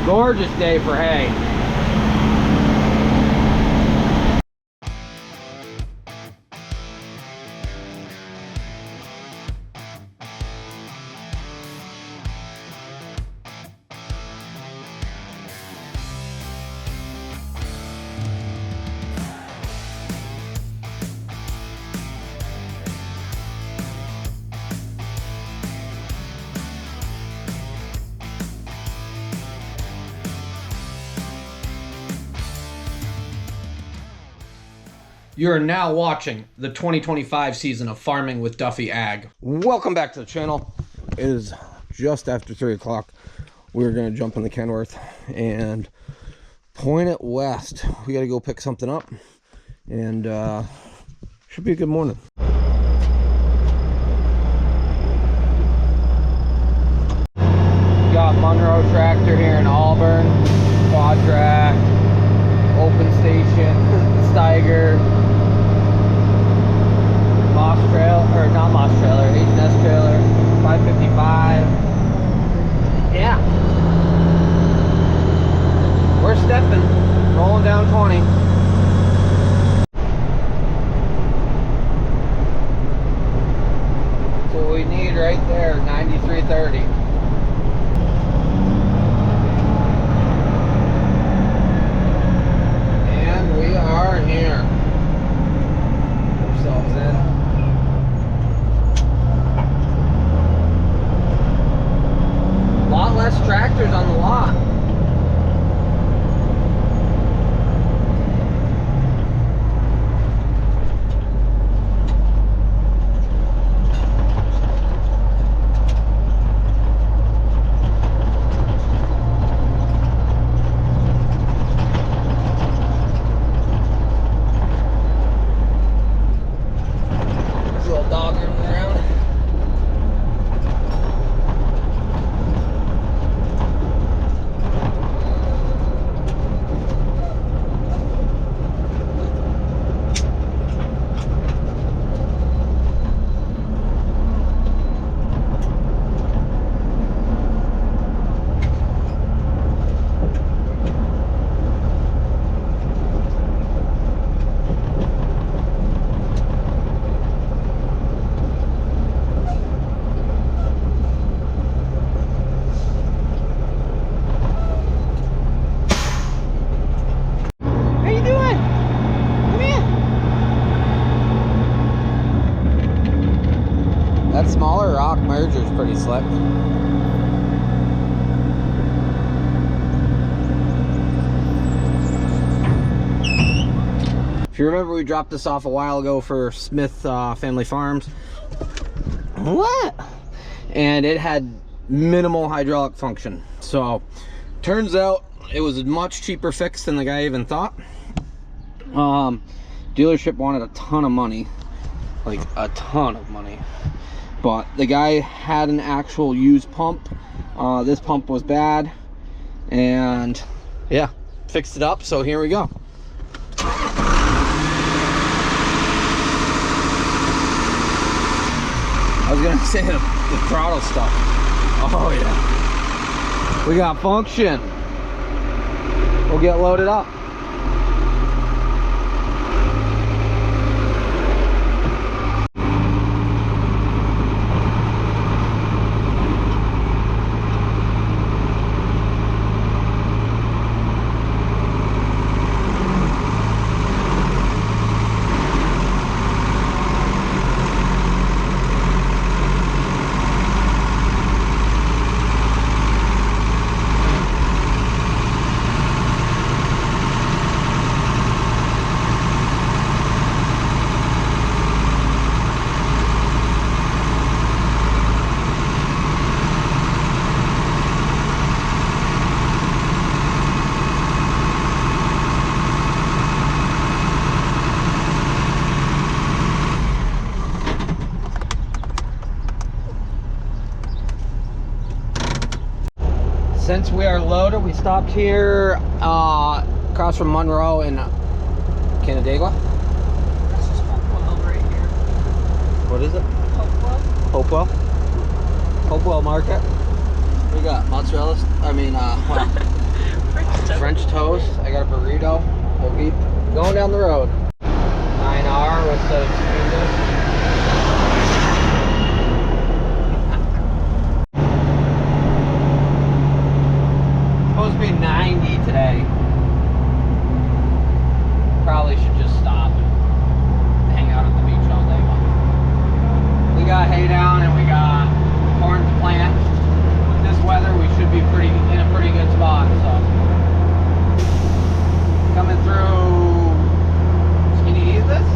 Gorgeous day for hay. You're now watching the 2025 season of Farming with Duffy Ag. Welcome back to the channel. It is just after 3 o'clock. We're going to jump in the Kenworth and point it west. We got to go pick something up, and should be a good morning. Got Monroe tractor here in Auburn, quad track, open station, Steiger, Moss trailer, or not Moss trailer, H&S trailer, 555. Yeah, we're stepping, rolling down 20. That's what we need right there, 9330. We are here. Put ourselves in. A lot less tractors on the lot. That smaller rock merger is pretty slick. If you remember, we dropped this off a while ago for Smith Family Farms. What? And it had minimal hydraulic function. So, turns out it was a much cheaper fix than the guy even thought. Dealership wanted a ton of money. Like, a ton of money. But the guy had an actual used pump. This pump was bad, and yeah, fixed it up. So here we go. I was gonna say the throttle stuff. Oh yeah, we got function. We'll get loaded up. Since we are loaded, we stopped here across from Monroe in Canandaigua. This is Hopewell right here. What is it? Hopewell? Hopewell? Hopewell Market. We got mozzarella, French toast. I got a burrito. We'll keep going down the road. 9R with the supposed to be 90 today. Probably should just stop and hang out at the beach all day. We got hay down and we got corn to plant. With this weather, we should be in a pretty good spot. So coming through Skinny Atlas?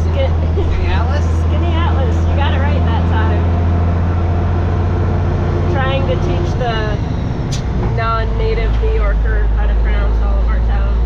Skinny Atlas? Skinny Atlas. You got it right that time. Trying to teach the non-native New Yorker how to pronounce all of our towns.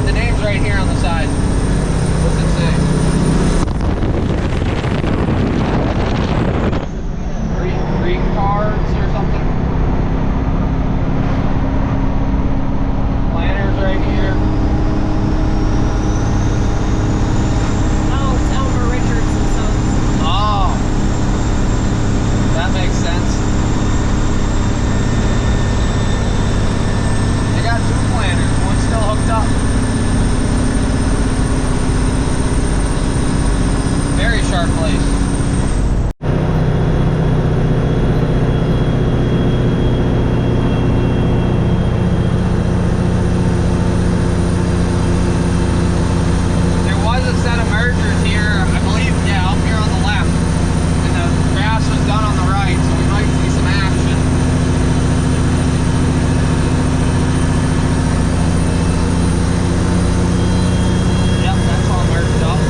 The name's right here on the side. What's it say? Green cards or something? Planners right here. Oh, it's Elmer Richards and Sons. Oh, that makes sense. They got 2 planners. One's still hooked up. Very sharp place. There was a set of mergers here, I believe, yeah, up here on the left. And the grass was done on the right, so we might see some action. Yep, that's all merged up.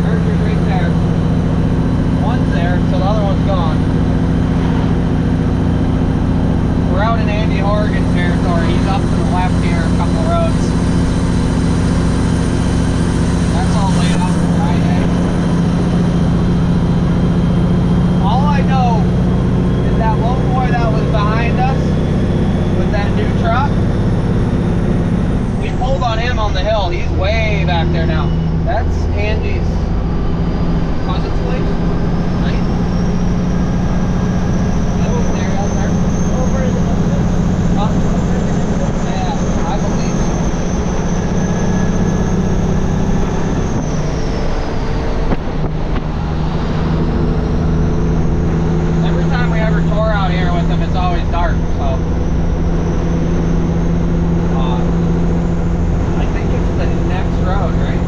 Merger's right there. One's there, so the other one's gone. We're out in Andy Horgan territory. He's up to the left here, a couple of roads. That's all laid out for Friday. All I know is that little boy that was behind us with that new truck, we pulled on him on the hill. He's way back there now. That's Andy's cousin's place, right? Over there, out there. Over in the distance. Huh? Yeah, I believe so. Every time we ever tour out here with them, it's always dark, so. I think it's the next road, right?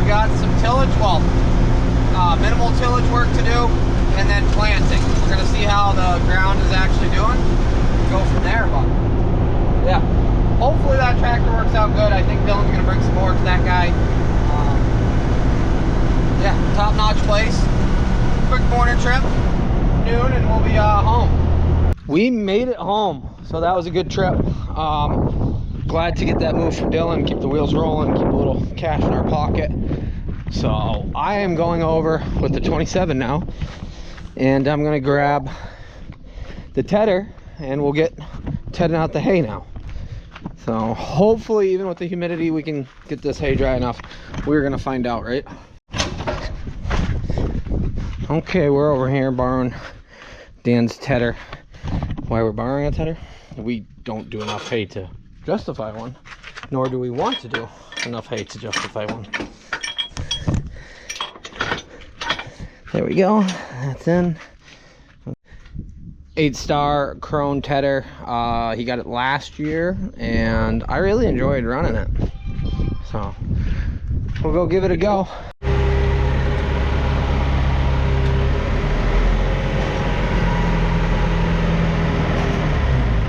got some tillage, well, minimal tillage work to do, and then planting. We're gonna see how the ground is actually doing. Go from there, but yeah. Hopefully that tractor works out good. I think Dylan's gonna bring some more to that guy. Yeah, top-notch place. Quick morning trip, noon, and we'll be home. We made it home, so that was a good trip. Glad to get that move for Dylan, keep the wheels rolling, keep a little cash in our pocket. So I am going over with the 27 now, and I'm gonna grab the tedder, and we'll get tedding out the hay now. So hopefully, even with the humidity, we can get this hay dry enough. We're gonna find out, right? Okay, we're over here borrowing Dan's tedder. Why we're borrowing a tedder? We don't do enough hay to justify one, nor do we want to do enough hay to justify one. There we go, that's in. 8-star Crone tedder. He got it last year, and I really enjoyed running it. So we'll go give it a go.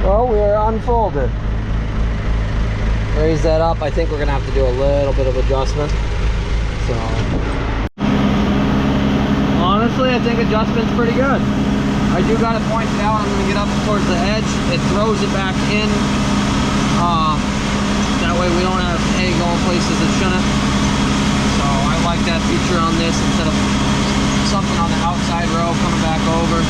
Well, we are unfolded. Raise that up. I think we're gonna have to do a little bit of adjustment. So honestly, I think adjustment's pretty good. I do gotta point it out. I'm gonna get up towards the edge. It throws it back in. That way we don't have hay going places it shouldn't. So I like that feature on this instead of something on the outside row coming back over.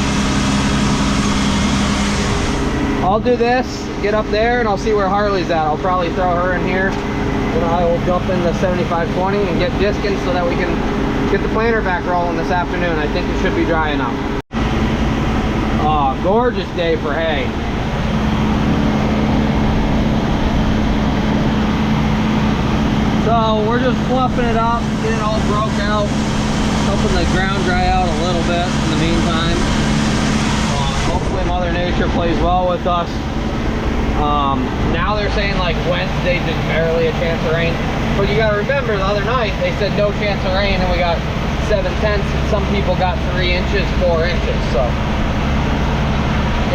I'll do this, get up there, and I'll see where Harley's at. I'll probably throw her in here. Then I will jump in the 7520 and get discing so that we can get the planter back rolling this afternoon. I think it should be dry enough. Oh, gorgeous day for hay. So we're just fluffing it up, getting it all broke out, helping the ground dry out a little bit in the meantime. Hopefully Mother Nature plays well with us. Now they're saying like Wednesday, just barely a chance of rain. But you gotta remember the other night they said no chance of rain, and we got 7/10, and some people got 3 inches, 4 inches. So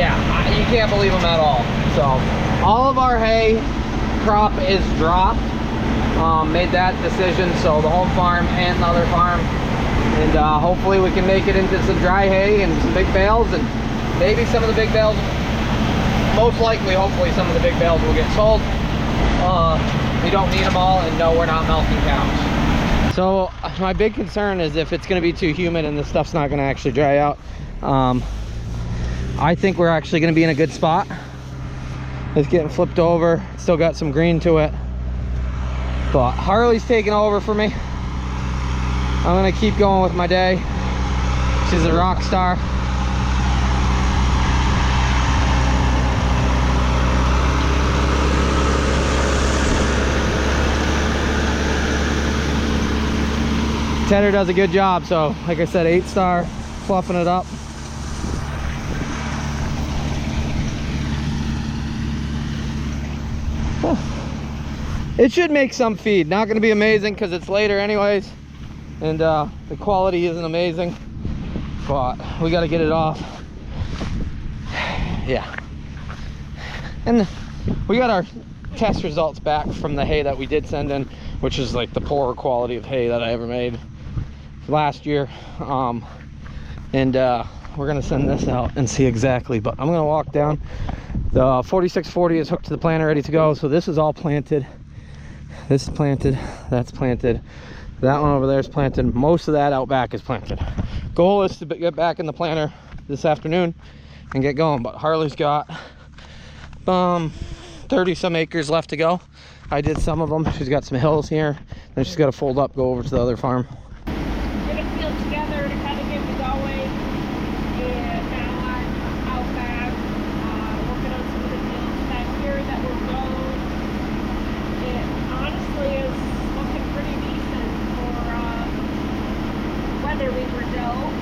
yeah, you can't believe them at all. So all of our hay crop is dropped. Made that decision, so the home farm and the other farm, and hopefully we can make it into some dry hay and some big bales, and maybe some of the big bales, most likely, hopefully some of the big bales will get sold. We don't need them all, and no, we're not milking cows. So my big concern is if it's going to be too humid and the stuff's not going to actually dry out. I think we're actually going to be in a good spot. It's getting flipped over, still got some green to it. But Harley's taking over for me. I'm going to keep going with my day. She's a rock star. Tedder does a good job, so like I said, 8-star, fluffing it up. It should make some feed. Not going to be amazing because it's later anyways, and the quality isn't amazing, but we got to get it off. Yeah, and we got our test results back from the hay that we did send in, which is like the poorer quality of hay that I ever made last year. And we're gonna send this out and see exactly, but I'm gonna walk down. The 4640 is hooked to the planter, ready to go. So this is all planted. This is planted, that's planted, that one over there is planted. Most of that out back is planted. Goal is to get back in the planter this afternoon and get going, but Harley's got 30 some acres left to go. I did some of them. She's got some hills here, then she's got to fold up, go over to the other farm. Get a field together to kind of get me going, and now I'm out back working on some of the fields back here that were going. It honestly is looking pretty decent for weather we were dealt.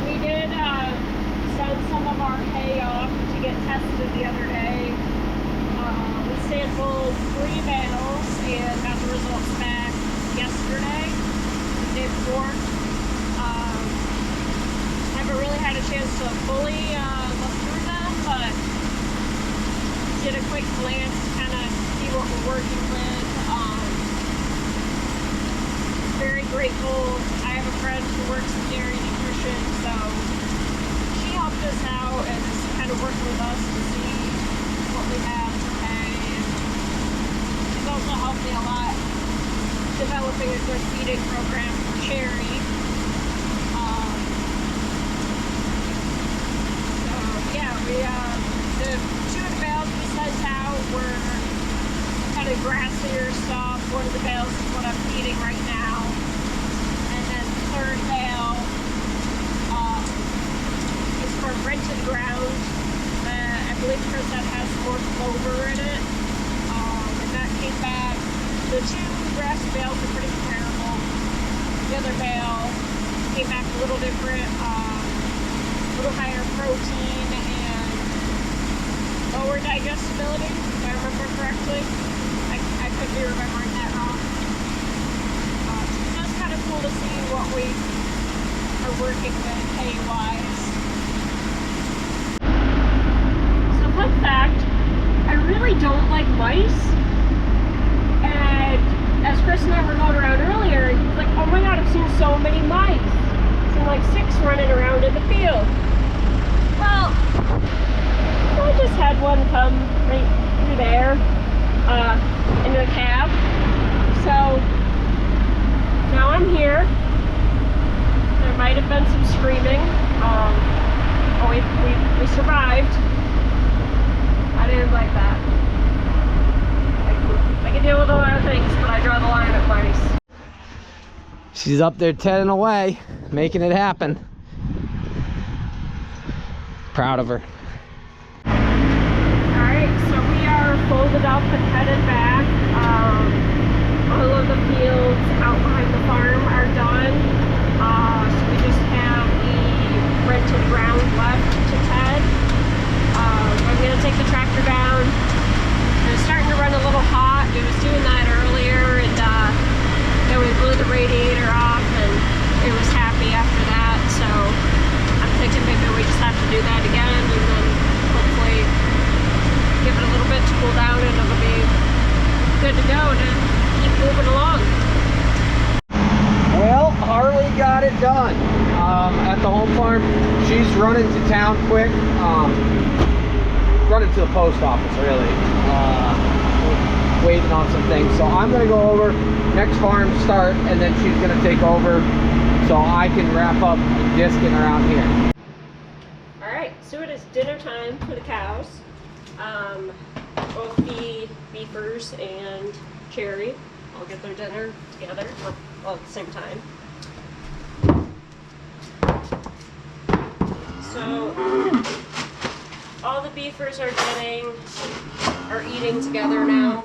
We did send some of our hay off to get tested the other day. 3 bales and got the results back yesterday, the day before. Haven't really had a chance to fully look through them, but did a quick glance to kind of see what we're working with. Very grateful. I have a friend who works in dairy nutrition, so she helped us out and is kind of working with us to see what we have to pay. And she's also helped me a lot developing a good feeding program for Cherry. So yeah, the 2 of the bales we sent out were kind of grassier stuff. One of the bales is what I'm feeding right now. And then the 3rd bale is for rented ground. I believe because that has more clover in it. And that came back. The 2 grass bales are pretty comparable. The other bale came back a little different. A little higher protein and lower digestibility, if I remember correctly. I could be remembering that wrong. It's just kind of cool to see what we are working with hay-wise. So fun fact, I really don't like mice. And as Chris and I were going around earlier, he was like, oh my god, I've seen so many mice. I've seen like 6 running around in the field. Well, I just had one come right through there. Into the cab. So now I'm here. There might have been some screaming. We survived. I didn't like that. I can deal with a lot of things, but I draw the line at mice. She's up there tedding away, making it happen. Proud of her. Folded up and headed back. All of the fields out behind the farm are done. So we just have the rented ground left to ted. I'm going to take the tractor down. It was starting to run a little hot. It was doing that earlier, and then we blew the radiator off, and it was happy after that. So I'm thinking maybe we just have to do that again, and then hopefully give it a little bit to cool down, and it'll be good to go to keep moving along. Well, Harley got it done at the home farm. She's running to town quick, running to the post office really, waiting on some things. So I'm gonna go over, next farm start, and then she's gonna take over so I can wrap up disking around here. All right, so it is dinner time for the cows. Both the beefers and Cherry all get their dinner together, or all at the same time. So all the beefers are eating together now,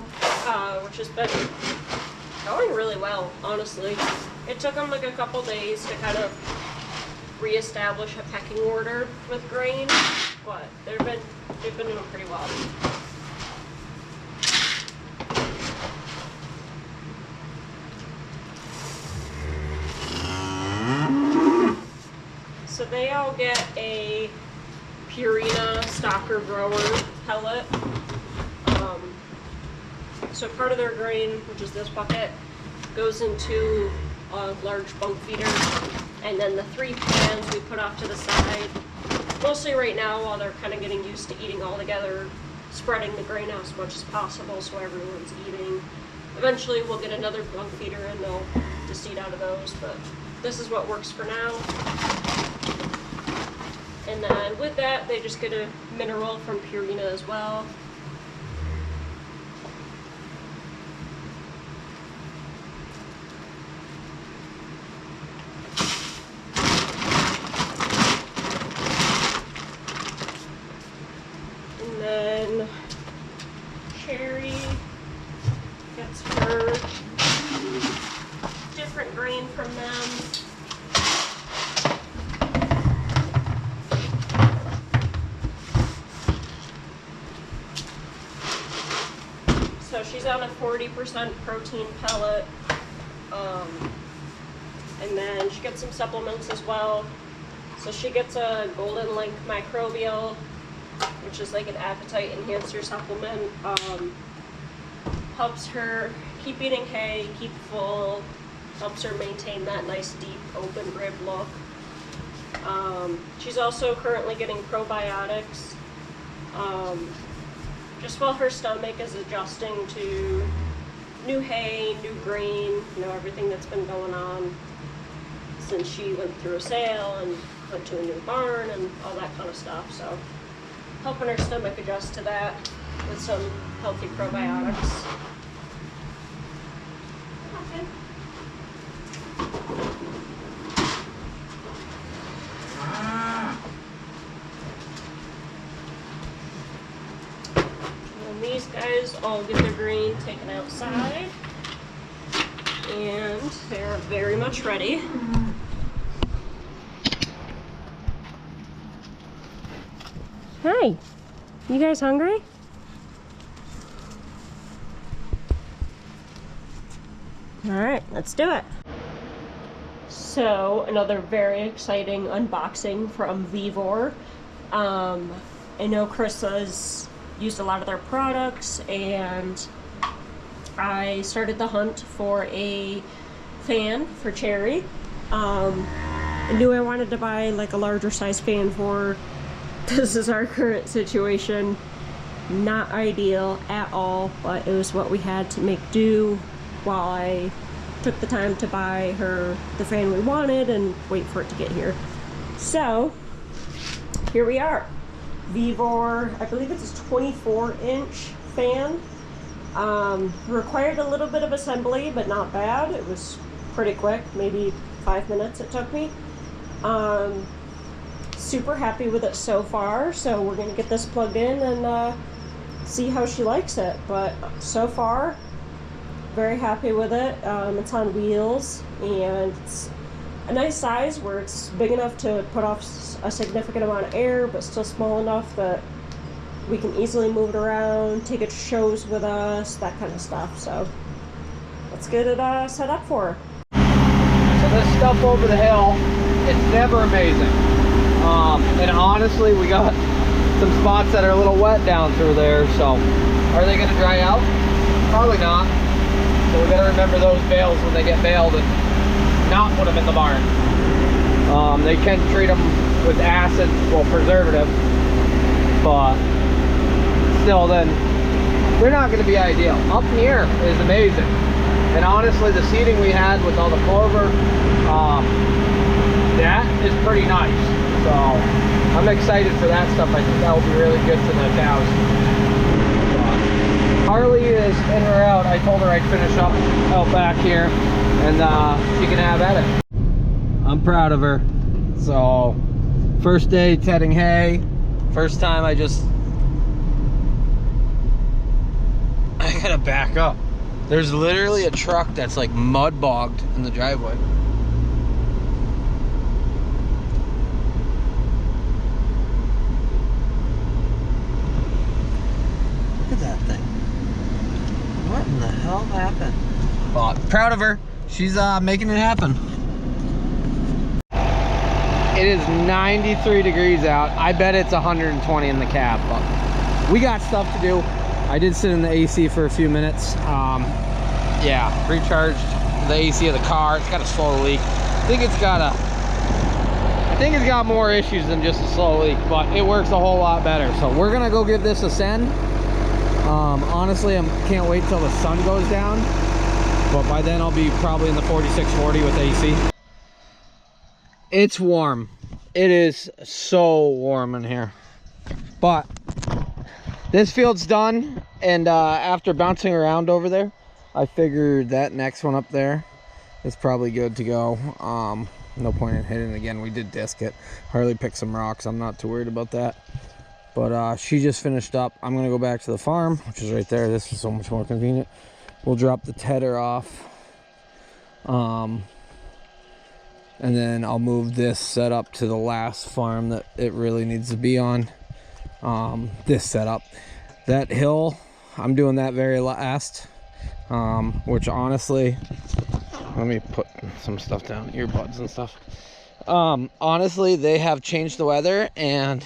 which has been going really well, honestly. It took them like a couple days to kind of reestablish a pecking order with grain, but they've been doing pretty well. So they all get a Purina Stalker Grower pellet. So part of their grain, which is this bucket, goes into a large bunk feeder, and then the 3 pans we put off to the side, mostly right now while they're kind of getting used to eating all together, spreading the grain out as much as possible so everyone's eating. Eventually we'll get another bunk feeder and they'll just eat out of those, but this is what works for now. And then with that, they just get a mineral from Purina as well. And then Cherry gets her different grain from them. So she's on a 40% protein pellet. And then she gets some supplements as well. So she gets a Golden Link microbial, which is like an appetite enhancer supplement. Helps her keep eating hay, keep full, helps her maintain that nice deep open rib look. She's also currently getting probiotics, just while her stomach is adjusting to new hay, new grain, you know, everything that's been going on since she went through a sale and went to a new barn and all that kind of stuff. So helping her stomach adjust to that with some healthy probiotics. Okay. And these guys all get their grain taken outside, and they're very much ready. Hi, you guys hungry? All right, let's do it. So another very exciting unboxing from Vevor. I know Chris has used a lot of their products, and I started the hunt for a fan for Cherry. I knew I wanted to buy like a larger size fan for. This is our current situation. Not ideal at all, but it was what we had to make do while I took the time to buy her the fan we wanted and wait for it to get here. So here we are. Vevor, I believe it's a 24-inch fan. Required a little bit of assembly, but not bad. It was pretty quick, maybe 5 minutes it took me. Super happy with it so far, so we're gonna get this plugged in and see how she likes it. But so far, very happy with it. It's on wheels, and it's a nice size where it's big enough to put off a significant amount of air, but still small enough that we can easily move it around, take it to shows with us, that kind of stuff. So let's get it set up for her. So this stuff over the hill, it's never amazing. And honestly, we got some spots that are a little wet down through there, so are they gonna dry out? Probably not. So we gotta remember those bales when they get baled and not put them in the barn. They can treat them with acid, well, preservative, but still then, they're not gonna be ideal. Up here is amazing. And honestly, the seating we had with all the clover, that is pretty nice. So I'm excited for that stuff. I think that will be really good for the cows. Harley is in or out. I told her I'd finish up out back here, and she can have at it. I'm proud of her. So first day tedding hay. First time I gotta back up. There's literally a truck that's like mud bogged in the driveway. Look at that thing. What in the hell happened? Well, proud of her. She's making it happen. It is 93 degrees out. I bet it's 120 in the cab, but we got stuff to do. I did sit in the AC for a few minutes. Yeah, recharged the AC of the car. It's got a slow leak. I think it's got more issues than just a slow leak, but it works a whole lot better. So we're gonna go give this a send. Honestly, I can't wait till the sun goes down, but by then I'll be probably in the 46-40 with AC. It's warm. It is so warm in here, but this field's done, and after bouncing around over there, I figured that next one up there is probably good to go. No point in hitting it again. We did disc it. Harley picked some rocks. I'm not too worried about that. But she just finished up. I'm going to go back to the farm, which is right there. This is so much more convenient. We'll drop the tedder off. And then I'll move this setup to the last farm that it really needs to be on. This setup. That hill I'm doing that very last, which honestly, let me put some stuff down, earbuds and stuff. Honestly, they have changed the weather and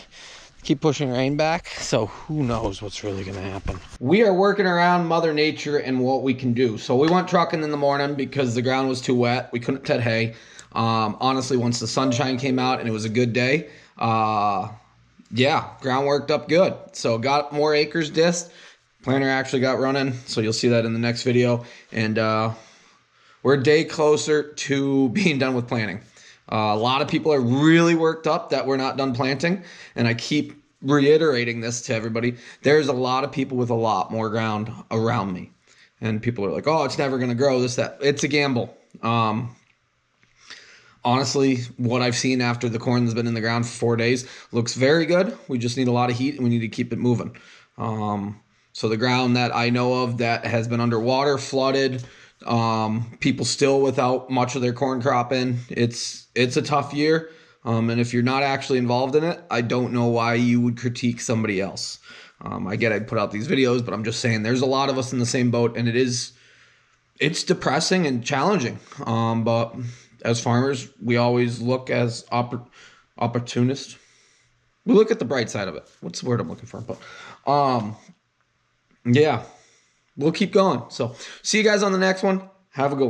keep pushing rain back, so who knows what's really gonna happen. We are working around Mother Nature and what we can do. So we went trucking in the morning because the ground was too wet. We couldn't ted hay. Honestly, once the sunshine came out and it was a good day, yeah, ground worked up good. So got more acres dissed. Planter actually got running, so you'll see that in the next video. And we're a day closer to being done with planting. A lot of people are really worked up that we're not done planting, and I keep reiterating this to everybody. There's a lot of people with a lot more ground around me, and people are like, oh, it's never going to grow, this, that. It's a gamble. Honestly, what I've seen after the corn's been in the ground for 4 days looks very good. We just need a lot of heat, and we need to keep it moving. So the ground that I know of that has been underwater, flooded, people still without much of their corn crop in, it's a tough year. And if you're not actually involved in it, I don't know why you would critique somebody else. I get I put out these videos, but I'm just saying there's a lot of us in the same boat, and it's depressing and challenging. But as farmers, we always look as opportunists. We look at the bright side of it. What's the word I'm looking for? But yeah, we'll keep going. So see you guys on the next one. Have a good one.